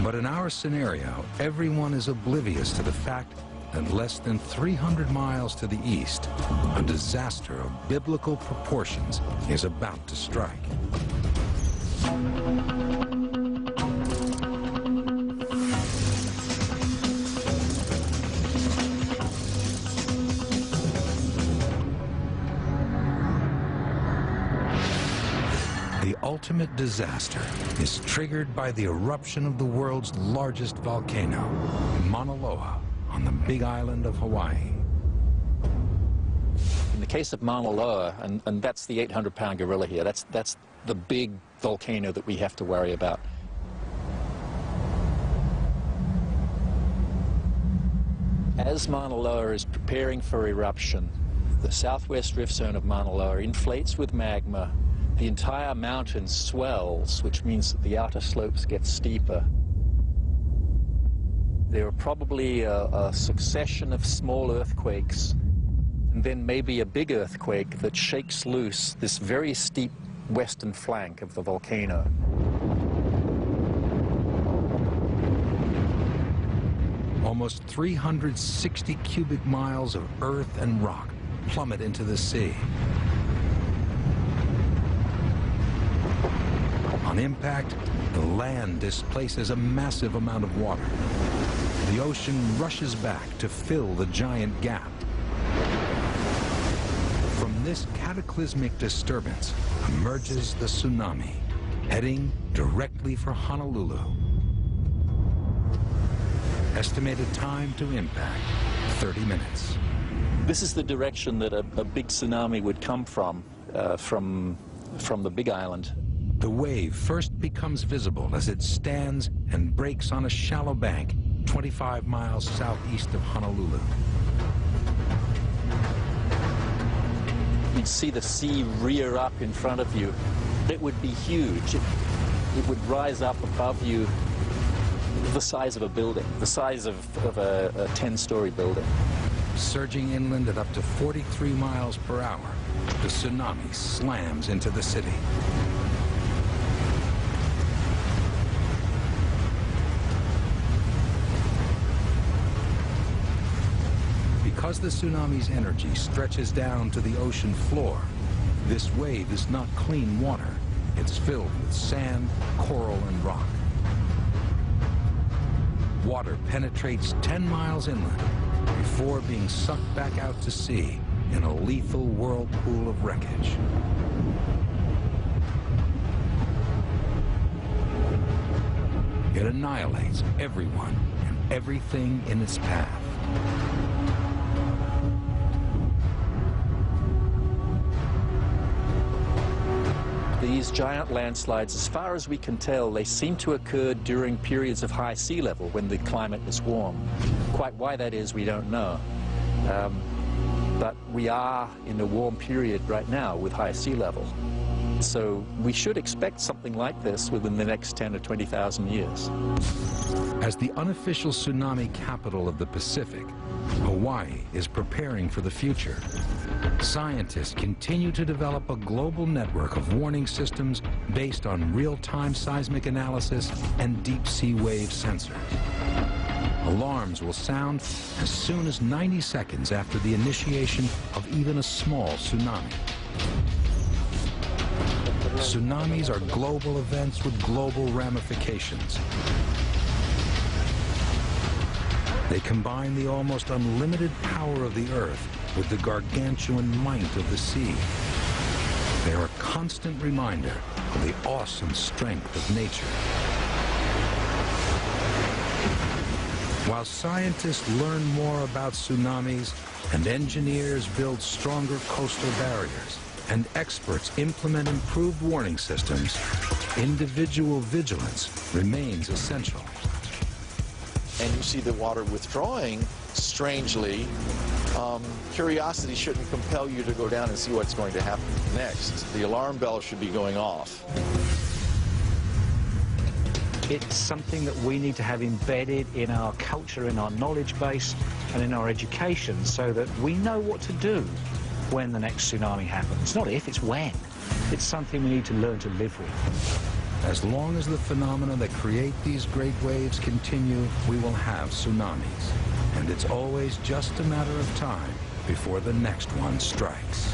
But in our scenario, everyone is oblivious to the fact that less than 300 miles to the east, a disaster of biblical proportions is about to strike. The ultimate disaster is triggered by the eruption of the world's largest volcano, Mauna Loa, on the Big Island of Hawaii. In the case of Mauna Loa, and that's the 800-pound gorilla here, that's the big volcano that we have to worry about. As Mauna Loa is preparing for eruption, the southwest rift zone of Mauna Loa inflates with magma. The entire mountain swells, which means that the outer slopes get steeper. There are probably a succession of small earthquakes, and then maybe a big earthquake that shakes loose this very steep western flank of the volcano. Almost 360 cubic miles of earth and rock plummet into the sea. On impact, the land displaces a massive amount of water. The ocean rushes back to fill the giant gap. From this cataclysmic disturbance emerges the tsunami, heading directly for Honolulu. Estimated time to impact, 30 minutes. This is the direction that a big tsunami would come from the Big Island. The wave first becomes visible as it stands and breaks on a shallow bank 25 miles southeast of Honolulu. You'd see the sea rear up in front of you. It would be huge. It would rise up above you the size of a building, the size of a 10-story building. Surging inland at up to 43 miles per hour, the tsunami slams into the city. Because the tsunami's energy stretches down to the ocean floor, this wave is not clean water. It's filled with sand, coral, and rock. Water penetrates 10 miles inland before being sucked back out to sea in a lethal whirlpool of wreckage. It annihilates everyone and everything in its path. These giant landslides, as far as we can tell, they seem to occur during periods of high sea level when the climate is warm. Quite why that is, we don't know. But we are in a warm period right now with high sea level. So we should expect something like this within the next 10 or 20,000 years. As the unofficial tsunami capital of the Pacific, Hawaii is preparing for the future. Scientists continue to develop a global network of warning systems based on real-time seismic analysis and deep-sea wave sensors. Alarms will sound as soon as 90 seconds after the initiation of even a small tsunami. Tsunamis are global events with global ramifications. They combine the almost unlimited power of the earth with the gargantuan might of the sea. They are a constant reminder of the awesome strength of nature. While scientists learn more about tsunamis and engineers build stronger coastal barriers and experts implement improved warning systems, individual vigilance remains essential. And you see the water withdrawing, strangely, curiosity shouldn't compel you to go down and see what's going to happen next. The alarm bell should be going off. It's something that we need to have embedded in our culture, in our knowledge base, and in our education so that we know what to do when the next tsunami happens. It's not if, it's when. It's something we need to learn to live with. As long as the phenomena that create these great waves continue, we will have tsunamis. And it's always just a matter of time before the next one strikes.